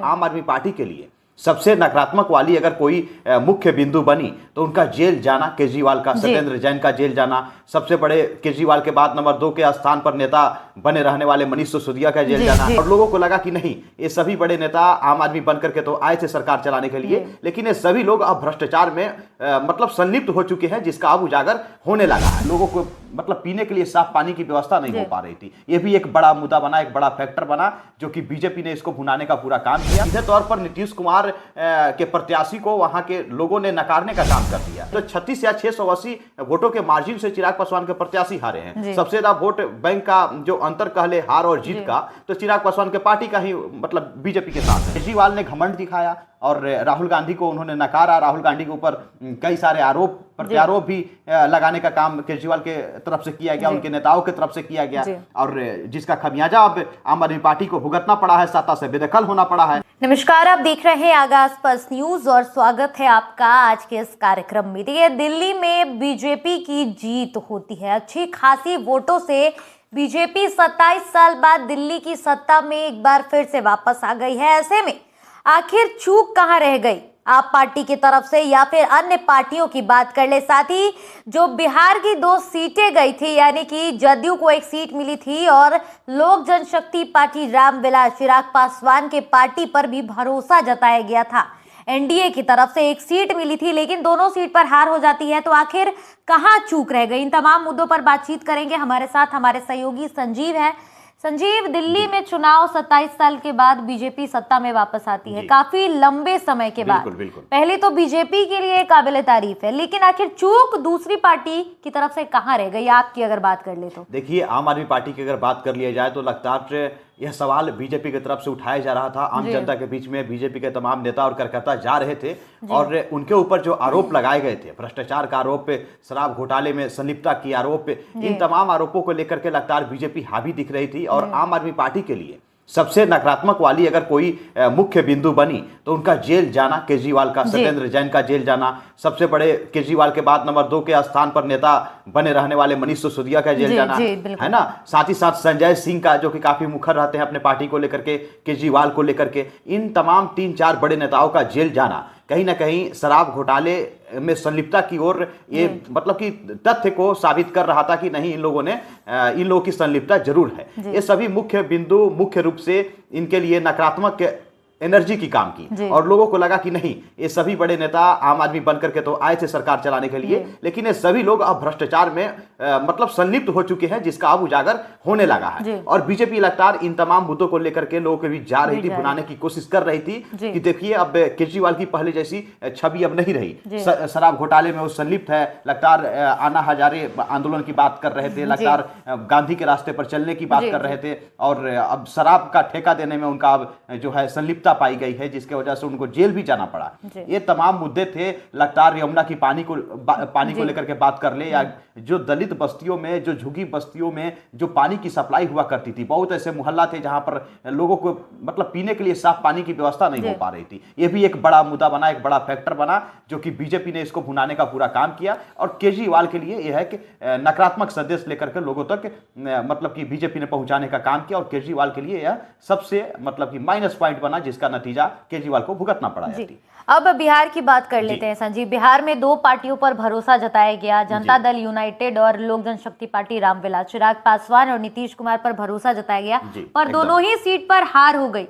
आम आदमी पार्टी के लिए सबसे नकारात्मक वाली अगर कोई मुख्य बिंदु बनी तो उनका जेल जाना, केजरीवाल का, सत्येंद्र जैन का जेल जाना, सबसे बड़े केजरीवाल के बाद नंबर 2 के स्थान पर नेता बने रहने वाले मनीष सिसोदिया का जेल जाना। और लोगों को लगा कि नहीं, ये सभी बड़े नेता आम आदमी बनकर के तो आए थे सरकार चलाने के लिए, लेकिन ये सभी लोग अब भ्रष्टाचार में मतलब संलिप्त हो चुके हैं, जिसका अब उजागर होने लगा है। लोगों को मतलब पीने के लिए साफ पानी की व्यवस्था नहीं हो पा रही थी। ये भी एक बड़ा मुद्दा बना, एक बड़ा फैक्टर बना, जो कि बीजेपी ने इसको भुनाने का पूरा काम किया। सीधे तौर पर नीतीश कुमार के प्रत्याशी को वहां के लोगों ने नकारने का काम कर दिया। तो 36 या 680 वोटों के मार्जिन से चिराग पासवान के प्रत्याशी हारे हैं। सबसे ज्यादा वोट बैंक का जो अंतर कहले हार और जीत का, तो चिराग पासवान के पार्टी का ही मतलब बीजेपी के साथ है। केजरीवाल ने घमंड दिखाया और राहुल गांधी को उन्होंने नकारा। राहुल गांधी के ऊपर कई सारे आरोप प्रत्यारोप भी लगाने का काम केजरीवाल के तरफ से किया गया, उनके नेताओं की तरफ से किया गया, और जिसका खमियाजा अब आम आदमी पार्टी को भुगतना पड़ा है, सत्ता से बेदखल होना पड़ा है। नमस्कार, आप देख रहे हैं आगाज पल्स न्यूज और स्वागत है आपका आज के इस कार्यक्रम में। देखिए, दिल्ली में बीजेपी की जीत होती है, अच्छी खासी वोटों से बीजेपी 27 साल बाद दिल्ली की सत्ता में एक बार फिर से वापस आ गई है। ऐसे में आखिर चूक कहां रह गई आप पार्टी की तरफ से या फिर अन्य पार्टियों की बात कर ले। साथ ही जो बिहार की 2 सीटें गई थी, यानी कि जदयू को 1 सीट मिली थी और लोक जनशक्ति पार्टी रामविलास चिराग पासवान के पार्टी पर भी भरोसा जताया गया था। एनडीए की तरफ से 1 सीट मिली थी, लेकिन दोनों सीट पर हार हो जाती है। तो आखिर कहां चूक रह गई, इन तमाम मुद्दों पर बातचीत करेंगे। हमारे साथ हमारे सहयोगी संजीव है। संजीव, दिल्ली में चुनाव 27 साल के बाद बीजेपी सत्ता में वापस आती है, काफी लंबे समय के बाद। बिल्कुल। पहले तो बीजेपी के लिए काबिल तारीफ है, लेकिन आखिर चूक दूसरी पार्टी की तरफ से कहां रह गई आपकी अगर बात कर ले तो? देखिए, आम आदमी पार्टी की अगर बात कर लिया जाए तो लगातार यह सवाल बीजेपी की तरफ से उठाया जा रहा था। आम जनता के बीच में बीजेपी के तमाम नेता और कार्यकर्ता जा रहे थे और उनके ऊपर जो आरोप लगाए गए थे, भ्रष्टाचार का आरोप, शराब घोटाले में संलिप्तता की आरोप, इन तमाम आरोपों को लेकर के लगातार बीजेपी हावी दिख रही थी। और आम आदमी पार्टी के लिए सबसे नकारात्मक वाली अगर कोई मुख्य बिंदु बनी तो उनका जेल जाना, केजरीवाल का, सत्येंद्र जैन का जेल जाना, सबसे बड़े केजरीवाल के बाद नंबर 2 के स्थान पर नेता बने रहने वाले मनीष सिसोदिया का जेल जाना, है ना। साथ ही साथ संजय सिंह का, जो कि काफी मुखर रहते हैं अपने पार्टी को लेकर के, केजरीवाल को लेकर के, इन तमाम 3-4 बड़े नेताओं का जेल जाना कहीं ना कहीं शराब घोटाले में संलिप्तता की ओर ये मतलब कि तथ्य को साबित कर रहा था कि नहीं, इन लोगों की संलिप्तता जरूर है। ये सभी मुख्य बिंदु मुख्य रूप से इनके लिए नकारात्मक एनर्जी की काम की, और लोगों को लगा कि नहीं, ये सभी बड़े नेता आम आदमी बनकर के तो आए थे सरकार चलाने के लिए, लेकिन ये सभी लोग अब भ्रष्टाचार में मतलब संलिप्त हो चुके हैं, जिसका अब उजागर होने लगा है। और बीजेपी लगातार इन तमाम मुद्दों को लेकर के लोगों के बीच जा रही थी, भुनाने की कोशिश कर रही थी कि देखिए, अब केजरीवाल की पहले जैसी छवि अब नहीं रही। शराब घोटाले में वो संलिप्त है, लगातार अन्ना हजारे आंदोलन की बात कर रहे थे, लगातार गांधी के रास्ते पर चलने की बात कर रहे थे, और अब शराब का ठेका देने में उनका अब जो है संलिप्त पाई गई है, जिसके वजह से उनको जेल भी जाना पड़ा। ये तमाम मुद्दे थे। लगातार यमुना की पानी को लेकर के बात कर ले, या जो दलित बस्तियों में, जो झुग्गी बस्तियों में जो पानी की सप्लाई हुआ करती थी, बहुत ऐसे मोहल्ला थे जहां पर लोगों को मतलब पीने के लिए साफ पानी की व्यवस्था नहीं हो पा रही थी। ये भी एक बड़ा मुद्दा बना, एक बड़ा फैक्टर बना, जो कि बीजेपी ने इसको भुनाने का पूरा काम किया। और केजरीवाल के लिए यह है कि नकारात्मक संदेश लेकर के लोगों तक मतलब कि बीजेपी ने पहुंचाने का काम किया, और केजरीवाल के लिए यह सबसे मतलब कि माइनस पॉइंट बना, जिसका नतीजा केजरीवाल को भुगतना पड़ा है। अब बिहार की बात कर लेते हैं संजीव। बिहार में 2 पार्टियों पर भरोसा जताया गया, जनता दल यूनाइटेड और लोक जनशक्ति पार्टी रामविलास। चिराग पासवान और नीतीश कुमार पर भरोसा जताया गया, पर दोनों ही सीट पर हार हो गई।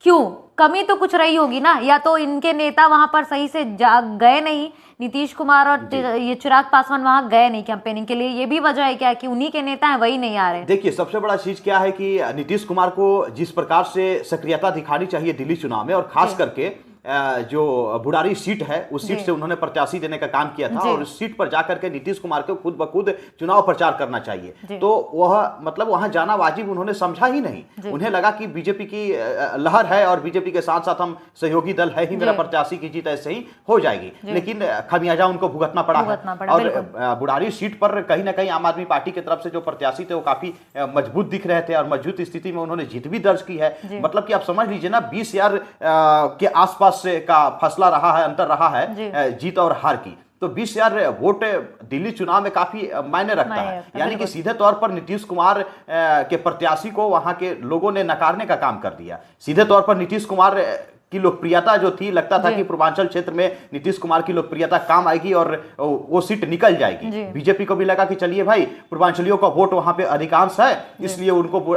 क्यों? कमी तो कुछ रही होगी ना, या तो इनके नेता वहां पर सही से गए नहीं, नीतीश कुमार और ये चिराग पासवान वहां गए नहीं कैंपेनिंग के लिए। ये भी वजह है क्या कि उन्हीं के नेता हैं वही नहीं आ रहे? देखिए, सबसे बड़ा चीज क्या है कि नीतीश कुमार को जिस प्रकार से सक्रियता दिखानी चाहिए दिल्ली चुनाव में, और खास करके जो बुरारी सीट है, उस सीट से उन्होंने प्रत्याशी देने का काम किया था, और उस सीट पर जाकर के नीतीश कुमार को खुद ब खुद चुनाव प्रचार करना चाहिए। तो वह मतलब वहां जाना वाजिब उन्होंने समझा ही नहीं। उन्हें लगा कि बीजेपी की लहर है और बीजेपी के साथ साथ हम सहयोगी दल है ही, मेरा प्रत्याशी की जीत ऐसे ही हो जाएगी, लेकिन खमियाजा उनको भुगतना पड़ा है। और बुरारी सीट पर कहीं ना कहीं आम आदमी पार्टी की तरफ से जो प्रत्याशी थे वो काफी मजबूत दिख रहे थे, और मजबूत स्थिति में उन्होंने जीत भी दर्ज की है। मतलब कि आप समझ लीजिए ना, 20,000 के आसपास का फैसला रहा है, अंतर रहा है जीत और हार की। तो 20,000 वोट दिल्ली चुनाव में काफी मायने रखता है। यानी कि सीधे तौर पर नीतीश कुमार के प्रत्याशी को वहां के लोगों ने नकारने का काम कर दिया। सीधे तौर पर नीतीश कुमार की लोकप्रियता जो थी, लगता था कि पूर्वांचल क्षेत्र में नीतीश कुमार की लोकप्रियता काम आएगी और वो सीट निकल जाएगी। बीजेपी को भी लगा कि चलिए भाई, पूर्वांचलियों का वोट वहां पे अधिकांश है, इसलिए उनको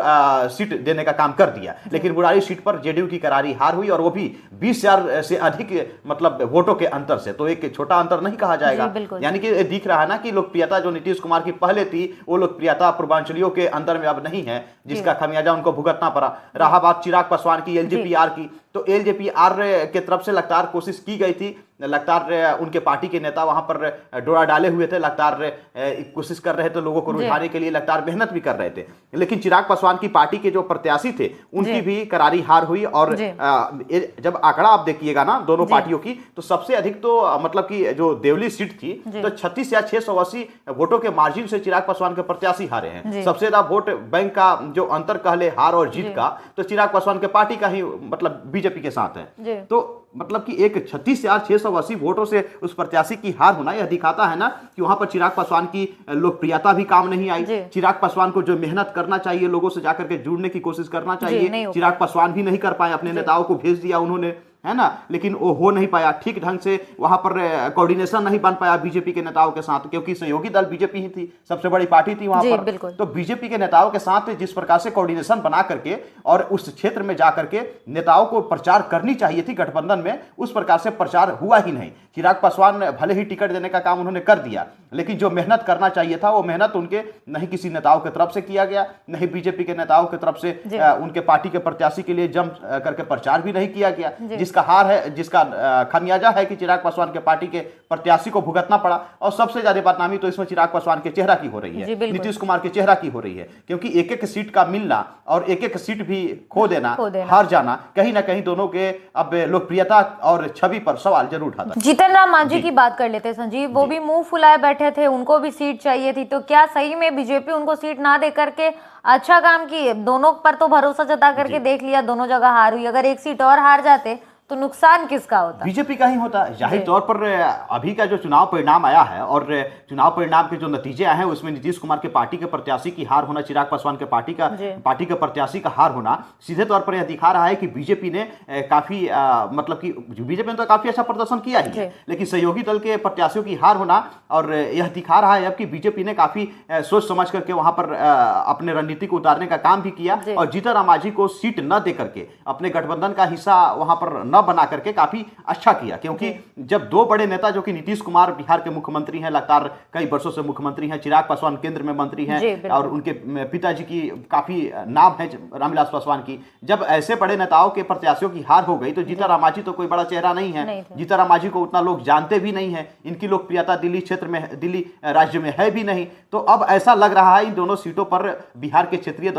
सीट देने का काम कर दिया। लेकिन बुराड़ी सीट पर जेडीयू की करारी हार हुई, और वो भी 20,000 से अधिक मतलब वोटों के अंतर से। तो एक छोटा अंतर नहीं कहा जाएगा। यानी कि दिख रहा है ना कि लोकप्रियता जो नीतीश कुमार की पहले थी, वो लोकप्रियता पूर्वांचलियों के अंदर में अब नहीं है, जिसका खमियाजा उनको भुगतना पड़ा। रहा बात चिराग पासवान की, एलजेपीआर की, तो एलजेपीआर के तरफ से लगातार कोशिश की गई थी। लगातार उनके पार्टी के नेता वहां पर डोरा डाले हुए थे, लगातार कोशिश कर रहे थे लोगों को रुझाने के लिए, लगातार मेहनत भी कर रहे थे। लेकिन चिराग पासवान की पार्टी के जो प्रत्याशी थे, उनकी भी करारी हार हुई। और जब आंकड़ा आप देखिएगा ना दोनों पार्टियों की, तो सबसे अधिक तो मतलब कि जो देवली सीट थी, तो 36 या 680 वोटों के मार्जिन से चिराग पासवान के प्रत्याशी हारे हैं। सबसे ज्यादा वोट बैंक का जो अंतर कहले हार और जीत का, तो चिराग पासवान के पार्टी का ही मतलब बीजेपी के साथ है। तो मतलब कि एक 36,680 वोटों से उस प्रत्याशी की हार होना, यह दिखाता है ना कि वहां पर चिराग पासवान की लोकप्रियता भी काम नहीं आई। चिराग पासवान को जो मेहनत करना चाहिए, लोगों से जाकर के जुड़ने की कोशिश करना चाहिए, चिराग पासवान भी नहीं कर पाए। अपने नेताओं को भेज दिया उन्होंने, है ना, लेकिन वो हो नहीं पाया ठीक ढंग से। वहां पर कोऑर्डिनेशन नहीं बन पाया बीजेपी के नेताओं के साथ, क्योंकि सहयोगी दल बीजेपी ही थी, सबसे बड़ी पार्टी थी वहां पर। तो बीजेपी के नेताओं के साथ जिस प्रकार से कोऑर्डिनेशन बना करके और उस क्षेत्र में जाकर के नेताओं को प्रचार करनी चाहिए थी गठबंधन में, उस प्रकार से प्रचार हुआ ही नहीं। चिराग पासवान भले ही टिकट देने का काम उन्होंने कर दिया, लेकिन जो मेहनत करना चाहिए था, वो मेहनत उनके नहीं किसी नेताओं की तरफ से किया गया, नहीं बीजेपी के नेताओं की तरफ से उनके पार्टी के प्रत्याशी के लिए जम करके प्रचार भी नहीं किया गया। जिसका हार है, जिसका खमियाजा है कि चिराग पासवान के पार्टी के प्रत्याशी को भुगतना पड़ा। और सबसे ज्यादा बदनामी तो इसमें चिराग पासवान के चेहरा की हो रही है, नीतीश कुमार के चेहरा की हो रही है, क्योंकि एक एक सीट का मिलना और एक एक सीट भी खो देना, हार जाना, कहीं ना कहीं दोनों के अब लोकप्रियता और छवि पर सवाल जरूर उठाता है। जीतन राम मांझी की बात कर लेते संजीव, वो भी मुंह फुलाए बैठे थे, उनको भी सीट चाहिए थी। तो क्या सही में बीजेपी उनको सीट ना दे करके अच्छा काम की? दोनों पर तो भरोसा जता करके देख लिया, दोनों जगह हार हुई। अगर एक सीट और हार जाते तो नुकसान किसका होता? बीजेपी का ही होता। जाहिर तौर पर अभी का जो चुनाव परिणाम आया है और चुनाव परिणाम के जो नतीजे आए हैं, उसमें नीतीश कुमार के पार्टी के प्रत्याशी की हार होना, चिराग पासवान के पार्टी के प्रत्याशी का हार होना, सीधे तौर पर यह दिखा रहा है कि बीजेपी ने काफी मतलब कि बीजेपी ने तो काफी अच्छा प्रदर्शन किया ही है, लेकिन सहयोगी दल के प्रत्याशियों की हार होना, और यह दिखा रहा है अब कि बीजेपी ने काफी सोच समझ करके वहां पर अपने रणनीति को उतारने का काम भी किया, और जीतन राम मांझी को सीट न दे करके अपने गठबंधन का हिस्सा वहां पर न बना करके काफी अच्छा किया। क्योंकि जब दो बड़े नेता जो कि नीतीश कुमार बिहार के मुख्यमंत्री हैं, लगातार कई वर्षों से मुख्यमंत्री हैं, चिराग पासवान केंद्र में मंत्री हैं, और उनके पिताजी की काफी नाम है रामविलास पासवान की, जब ऐसे बड़े नेताओं के प्रत्याशियों की हार हो गई, तो जीतन राम मांझी तो कोई बड़ा चेहरा नहीं है। जीतन राम मांझी को उतना लोग जानते भी नहीं है, इनकी लोकप्रियता दिल्ली क्षेत्र में, दिल्ली राज्य में है भी नहीं। तो अब ऐसा लग रहा है इन दोनों सीटों पर बिहार के क्षेत्रीय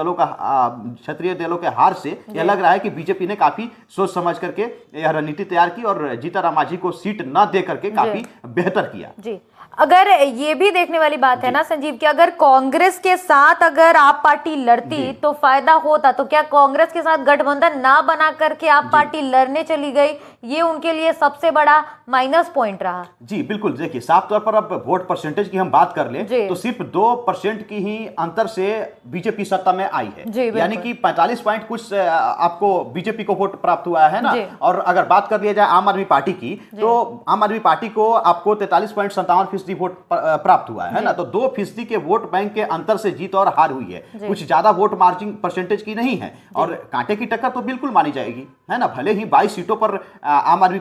दलों के हार से यह लग रहा है कि बीजेपी ने काफी सोच समझ करके यह रणनीति तैयार की और जीतन राम मांझी को सीट न दे करके काफी बेहतर किया। जी, अगर ये भी देखने वाली बात है ना संजीव कि अगर कांग्रेस के साथ अगर आप पार्टी लड़ती तो फायदा होता, तो क्या कांग्रेस के साथ गठबंधन ना बना करके आप पार्टी लड़ने चली गई, ये उनके लिए सबसे बड़ा माइनस पॉइंट रहा? जी बिल्कुल, देखिए साफ तौर पर अब वोट परसेंटेज की हम बात कर ले तो सिर्फ 2% की ही अंतर से बीजेपी सत्ता में आई है। यानी कि 45 पॉइंट कुछ आपको बीजेपी को वोट प्राप्त हुआ है ना। और अगर बात कर लिया जाए आम आदमी पार्टी की, तो आम आदमी पार्टी को आपको 43.57% वोट प्राप्त हुआ है ना। तो 2% के वोट बैंक के अंतर से जीत और हार हुई है, कुछ ज्यादा वोट मार्जिन परसेंटेज की नहीं है। और कांटे की टक्कर तो बिल्कुल मानी जाएगी, है ना। भले ही 22 सीटों पर आम आदमी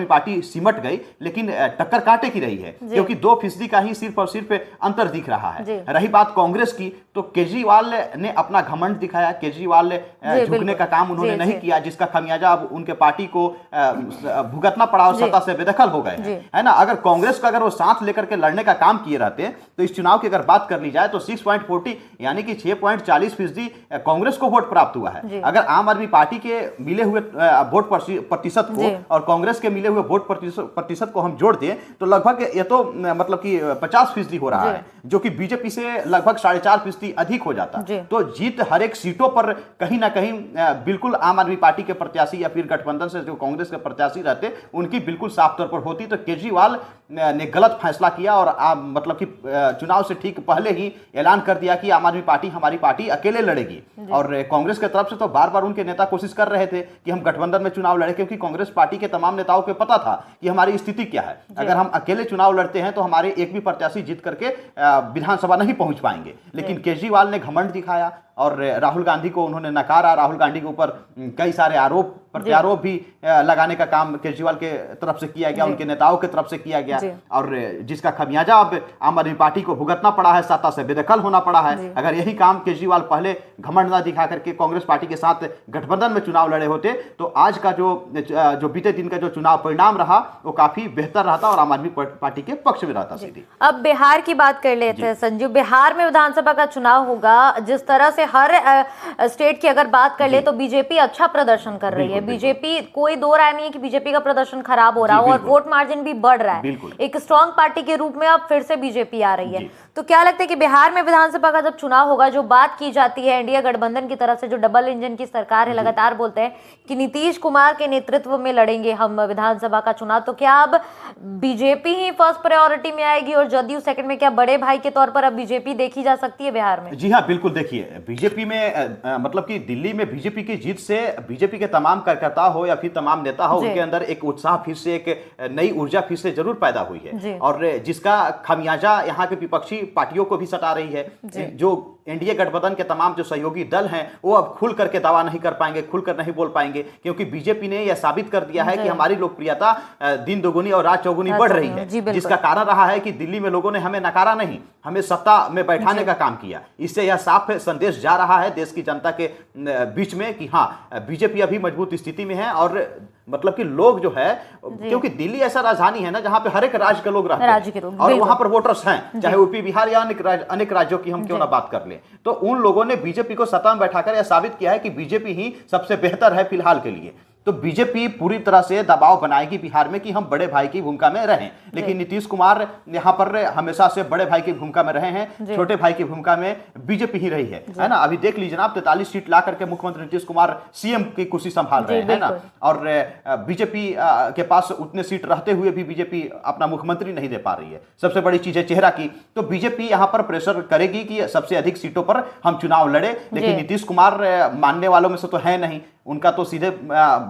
पार्टी सिमट गई, लेकिन टक्कर कांटे की रही है, क्योंकि 2% का ही सिर्फ और सिर्फ अंतर दिख रहा है। रही बात कांग्रेस की, तो केजरीवाल ने अपना घमंड दिखाया, केजरीवाल झुकने का काम उन्होंने नहीं किया, जिसका खमियाजा अब उनके पार्टी को भुगतना पड़ा और सत्ता से बेदखल हो गए, है ना। अगर कांग्रेस का अगर वो साथ लेकर के लड़ने का काम किए रहते तो इस चुनाव की अगर बात कर ली जाए तो 6.40 यानी कि 6.40% कांग्रेस को वोट प्राप्त हुआ है। अगर आम आदमी पार्टी के मिले हुए वोट प्रतिशत को और कांग्रेस के मिले हुए वोट प्रतिशत को हम जोड़ दें तो लगभग ये तो मतलब कि 50% हो रहा है, जो कि बीजेपी से लगभग 4.5% अधिक हो जाता। तो जीत हर एक सीटों पर कहीं ना कहीं बिल्कुल आम आदमी पार्टी के प्रत्याशी या फिर गठबंधन से जो कांग्रेस के प्रत्याशी रहते उनकी बिल्कुल साफ तौर पर होती। तो केजरीवाल ने गलत फैसला किया और मतलब कि चुनाव से ठीक पहले ही ऐलान कर दिया कि आम आदमी पार्टी हमारी पार्टी अकेले लड़ेगी। और कांग्रेस की तरफ से तो बार बार उनके नेता कोशिश कर रहे थे कि हम गठबंधन में चुनाव लड़े, क्योंकि कांग्रेस पार्टी के तमाम नेताओं को पता था कि हमारी स्थिति क्या है। अगर हम अकेले चुनाव लड़ते हैं तो हमारे एक भी प्रत्याशी जीत करके विधानसभा नहीं पहुंच पाएंगे। लेकिन केजरीवाल ने घमंड दिखाया और राहुल गांधी को उन्होंने नकारा। राहुल गांधी के ऊपर कई सारे आरोप प्रत्यारोप भी लगाने का काम केजरीवाल के तरफ से किया गया, उनके नेताओं की तरफ से किया गया, और जिसका खमियाजा अब आम आदमी पार्टी को भुगतना पड़ा है, सत्ता से बेदखल होना पड़ा है। अगर यही काम केजरीवाल पहले घमंड ना दिखा करके कांग्रेस पार्टी के साथ गठबंधन में चुनाव लड़े होते तो आज का जो बीते दिन का जो चुनाव परिणाम रहा वो काफी बेहतर रहता और आम आदमी पार्टी के पक्ष में रहता। सीधी अब बिहार की बात कर लेते हैं संजीव। बिहार में विधानसभा का चुनाव होगा, जिस तरह से हर स्टेट की अगर बात कर ले तो बीजेपी अच्छा प्रदर्शन कर रही है। बीजेपी, कोई दो राय नहीं है कि बीजेपी का प्रदर्शन खराब हो रहा है और वोट मार्जिन भी बढ़ रहा है। एक स्ट्रांग पार्टी के रूप में अब फिर से बीजेपी आ रही है। तो क्या लगता है कि बिहार में विधानसभा का जब चुनाव होगा, जो बात की जाती है एनडीए गठबंधन की तरफ से, जो डबल इंजन की सरकार है, लगातार बोलते हैं कि नीतीश कुमार के नेतृत्व में लड़ेंगे हम विधानसभा का चुनाव, तो क्या अब बीजेपी ही फर्स्ट प्रायोरिटी में आएगी और जदयू सेकंड में? क्या बड़े भाई के तौर पर अब बीजेपी देखी जा सकती है बिहार में? जी हाँ, बिल्कुल। देखिए, बीजेपी में मतलब कि दिल्ली में बीजेपी की जीत से बीजेपी के तमाम कार्यकर्ता हो या फिर तमाम नेता हो, उनके अंदर एक उत्साह फिर से, एक नई ऊर्जा फिर से जरूर पैदा हुई है, और जिसका खमियाजा यहाँ के विपक्षी पार्टियों को भी सता रही है। जो एनडीए गठबंधन के तमाम जो सहयोगी दल हैं वो अब खुल करके दावा नहीं कर पाएंगे, खुलकर नहीं बोल पाएंगे, क्योंकि बीजेपी ने यह साबित कर दिया है कि हमारी लोकप्रियता दिन दोगुनी और रात चौगुनी बढ़ रही है। जिसका कारण रहा है कि दिल्ली में लोगों ने हमें नकारा नहीं, हमें सत्ता में बैठाने का काम किया। इससे यह साफ संदेश जा रहा है देश की जनता के बीच में कि हाँ, बीजेपी अभी मजबूत स्थिति में है। और मतलब कि लोग जो है, क्योंकि दिल्ली ऐसा राजधानी है ना जहां पे हर एक राज्य के लोग रहते हैं और वहां पर वोटर्स हैं, चाहे यूपी, बिहार या अनेक राज्यों की हम क्यों ना बात कर ले, तो उन लोगों ने बीजेपी को सत्ता में बैठाकर यह साबित किया है कि बीजेपी ही सबसे बेहतर है फिलहाल के लिए। तो बीजेपी पूरी तरह से दबाव बनाएगी बिहार में कि हम बड़े भाई की भूमिका में रहें। लेकिन नीतीश कुमार यहाँ पर हमेशा से बड़े भाई की भूमिका में रहे हैं, छोटे भाई की भूमिका में बीजेपी ही रही है ना। अभी देख लीजिए ना, 43 सीट ला करके मुख्यमंत्री नीतीश कुमार सीएम की कुर्सी संभाल रहे हैं ना, और बीजेपी के पास उतने सीट रहते हुए भी बीजेपी अपना मुख्यमंत्री नहीं दे पा रही है। सबसे बड़ी चीज है चेहरा की। तो बीजेपी यहाँ पर प्रेशर करेगी कि सबसे अधिक सीटों पर हम चुनाव लड़े। लेकिन नीतीश कुमार मानने वालों में से तो है नहीं, उनका तो सीधे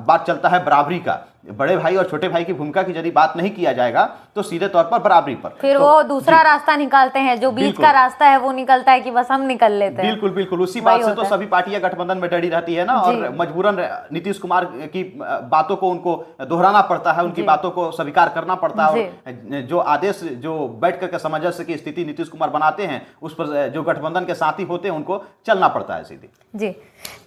बात चलता है बराबरी का। बड़े भाई और छोटे भाई की भूमिका की यदि बात नहीं किया जाएगा तो सीधे तौर पर बराबरी पर फिर वो दूसरा रास्ता निकालते हैं, जो बीच का रास्ता है वो निकलता है कि बस हम निकल लेते हैं। बिल्कुल बिल्कुल, उसी बात से तो सभी पार्टियां गठबंधन में डरी रहती है ना, और मजबूरन नीतीश कुमार की बातों को उनको दोहराना पड़ता है, उनकी बातों को स्वीकार करना पड़ता है, और जो आदेश जो बैठ करके सामंजस्य की स्थिति नीतीश कुमार बनाते हैं उस पर जो गठबंधन के साथी होते हैं उनको चलना पड़ता है सीधे। जी,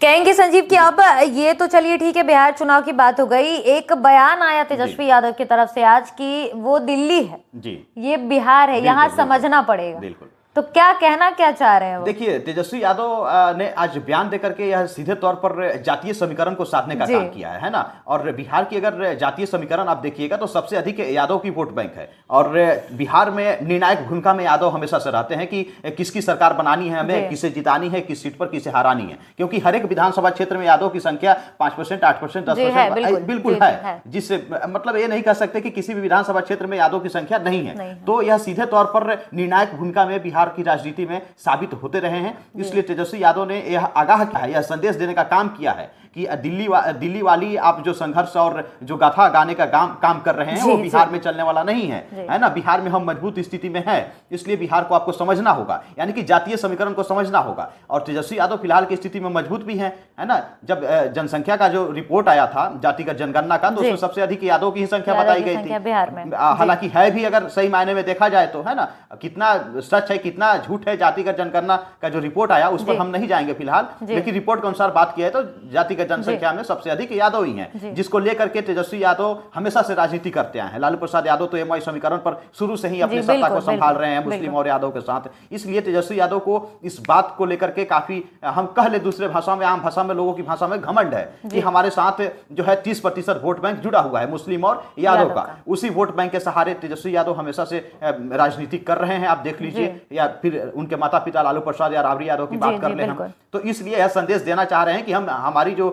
कहेंगे संजीव कि अब ये तो चलिए ठीक है, बिहार चुनाव की बात हो गई। एक बयान आया तेजस्वी यादव की तरफ से आज की वो दिल्ली है जी, ये बिहार है, यहाँ समझना पड़ेगा। बिल्कुल, तो क्या कहना क्या चाह रहे हैं वो? देखिए, तेजस्वी यादव ने आज बयान देकर के यह सीधे तौर पर जातीय समीकरण को साधने का काम किया है ना। और बिहार की अगर जातीय समीकरण आप देखिएगा तो सबसे अधिक यादव की वोट बैंक है, और बिहार में निर्णायक भूमिका में यादव हमेशा से रहते हैं कि किसकी सरकार बनानी है, हमें किसे जितानी है, किस सीट पर किसे हरानी है। क्योंकि हर एक विधानसभा क्षेत्र में यादव की संख्या 5%, 8%, 10% बिल्कुल है, जिससे मतलब ये नहीं कह सकते कि किसी भी विधानसभा क्षेत्र में यादव की संख्या नहीं है। तो यह सीधे तौर पर निर्णायक भूमिका में बिहार की राजनीति में साबित होते रहे हैं। इसलिए तेजस्वी यादव ने यह आगाह किया है, यह संदेश देने का काम किया है कि दिल्ली वाली आप जो संघर्ष और जो गाथा गाने का काम कर रहे हैं वो बिहार में चलने वाला नहीं है ना। बिहार में हम मजबूत स्थिति में हैं, इसलिए बिहार को आपको समझना होगा, यानी कि जातीय समीकरण को समझना होगा। और तेजस्वी यादव फिलहाल की स्थिति में मजबूत भी है ना। जब जनसंख्या का जो रिपोर्ट आया था जातिगत जनगणना का, तो उसमें सबसे अधिक यादव की ही संख्या बताई गई थी। हालांकि है भी, अगर सही मायने में देखा जाए तो, है ना। कितना सच है कितना झूठ है जातिगत जनगणना का जो रिपोर्ट आया उस पर हम नहीं जाएंगे फिलहाल, लेकिन रिपोर्ट के अनुसार बात किया है तो जातिगत जनसंख्या में सबसे अधिक यादव ही हैं, जिसको लेकर के तेजस्वी यादव हमेशा से राजनीति करते आए हैं। लालू प्रसाद यादव तो एमवाई समीकरण पर शुरू से ही अपनी सत्ता को संभाल रहे हैं मुस्लिम और यादव के साथ। इसलिए तेजस्वी यादव को इस बात को लेकर के काफी, हम कह ले दूसरे भाषा में, आम भाषा में, लोगों की भाषा में घमंड है कि हमारे साथ जो है 30% वोट बैंक जुड़ा हुआ है मुस्लिम और यादव का। उसी वोट बैंक के सहारे तेजस्वी यादव हमेशा से राजनीति कर रहे हैं। आप देख लीजिए, या फिर उनके माता पिता लालू प्रसाद या राबड़ी यादव की बात कर ले हम, तो इसलिए यह संदेश देना चाह रहे हैं कि हम, हमारी जो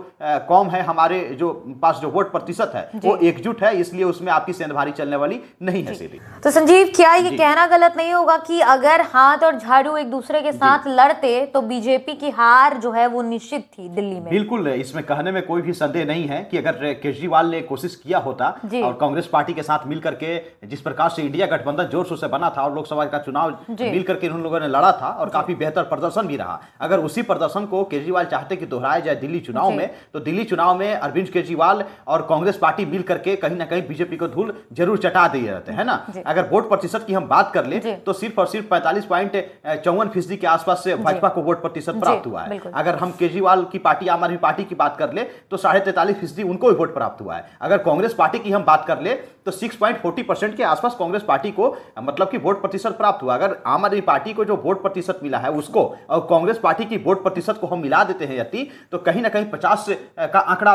कौम है, हमारे जो पास जो वोट प्रतिशत है वो एकजुट है, इसलिए उसमें आपकी सेंधमारी चलने वाली नहीं है सीधी। तो संजीव, क्या ये कहना गलत नहीं होगा कि अगर हाथ और झाड़ू एक दूसरे के साथ लड़ते तो बीजेपी की हार जो है वो निश्चित थी दिल्ली में? बिल्कुल, इसमें कहने में कोई भी संदेह नहीं है कि अगर केजरीवाल ने कोशिश किया होता और कांग्रेस पार्टी के साथ मिलकर के, जिस प्रकार से इंडिया गठबंधन जोर शोर से बना था और लोकसभा का चुनाव मिलकर के उन लोगों ने लड़ा था और काफी बेहतर प्रदर्शन भी रहा, अगर उसी प्रदर्शन को केजरीवाल चाहते कि दोहराया जाए दिल्ली चुनाव में, तो दिल्ली चुनाव में अरविंद केजरीवाल और कांग्रेस पार्टी मिलकर के कहीं ना कहीं बीजेपी को धूल जरूर चटा दिए रहते हैं ना। अगर वोट प्रतिशत की हम बात कर ले तो सिर्फ और सिर्फ 45.54% के आसपास से भाजपा को वोट प्रतिशत प्राप्त हुआ है। अगर हम केजरीवाल की पार्टी, आम आदमी पार्टी की बात कर ले तो 43.5% उनको भी वोट प्राप्त हुआ है। अगर कांग्रेस पार्टी की हम बात कर ले तो 6.40% के आसपास कांग्रेस पार्टी को मतलब कि वोट प्रतिशत प्राप्त हुआ। अगर आम आदमी पार्टी को जो वोट प्रतिशत मिला है उसको और कांग्रेस पार्टी की वोट प्रतिशत को हम मिला देते हैं यदि, तो कहीं ना कहीं 50 का आंकड़ा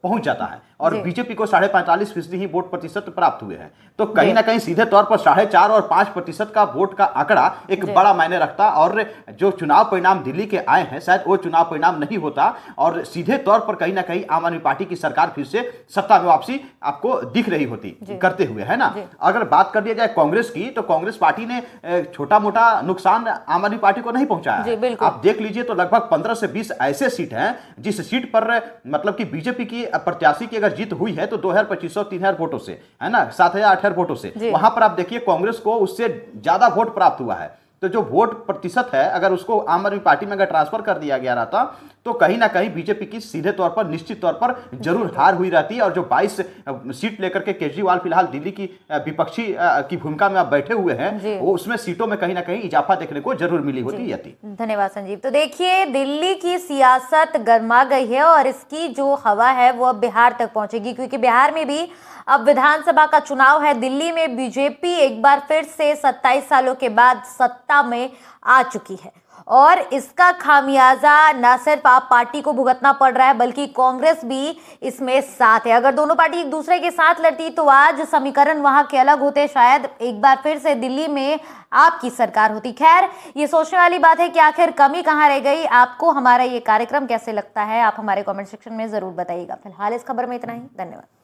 पहुंच जाता है और बीजेपी को 45.5% ही वोट प्रतिशत प्राप्त हुए हैं। तो कहीं ना कहीं सीधे तौर पर 4.5 और 5% का वोट का आंकड़ा एक बड़ा मायने रखता, और जो चुनाव परिणाम दिल्ली के आए हैं शायद वो चुनाव परिणाम नहीं होता और सीधे तौर पर कहीं ना कहीं आम आदमी पार्टी की सरकार फिर से सत्ता में वापसी आपको दिख रही होती करते हुए, है ना। अगर बात कर लिया जाए कांग्रेस की, तो कांग्रेस पार्टी ने छोटा मोटा नुकसान आम आदमी पार्टी को नहीं पहुंचाया। आप देख लीजिए तो लगभग 15 से 20 ऐसे सीट हैं जिस सीट पर मतलब कि बीजेपी की प्रत्याशी की अगर जीत हुई है तो 2,2500-3,000 वोटों से, है ना, 7,000-8,000 वोटों से, वहां पर आप देखिए कांग्रेस को उससे ज्यादा वोट प्राप्त हुआ है। तो जो वोट प्रतिशत है अगर उसको आम आदमी पार्टी में अगर ट्रांसफर कर दिया गया रहता तो कहीं ना कहीं बीजेपी की सीधे तौर पर, निश्चित तौर पर जरूर हार हुई रहती। और जो 22 सीट लेकर के केजरीवाल फिलहाल दिल्ली की विपक्षी की भूमिका में आप बैठे हुए हैं, वो उसमें सीटों में कहीं ना कहीं इजाफा देखने को जरूर मिली होती यति। धन्यवाद संजीव। तो देखिए, दिल्ली की सियासत गर्मा गई है और इसकी जो हवा है वो अब बिहार तक पहुंचेगी, क्योंकि बिहार में भी अब विधानसभा का चुनाव है। दिल्ली में बीजेपी एक बार फिर से 27 सालों के बाद सत्ता में आ चुकी है और इसका खामियाजा न सिर्फ आप पार्टी को भुगतना पड़ रहा है बल्कि कांग्रेस भी इसमें साथ है। अगर दोनों पार्टी एक दूसरे के साथ लड़ती तो आज समीकरण वहां के अलग होते, शायद एक बार फिर से दिल्ली में आपकी सरकार होती। खैर, ये सोचने वाली बात है कि आखिर कमी कहां रह गई। आपको हमारा ये कार्यक्रम कैसे लगता है, आप हमारे कमेंट सेक्शन में जरूर बताइएगा। फिलहाल इस खबर में इतना ही। धन्यवाद।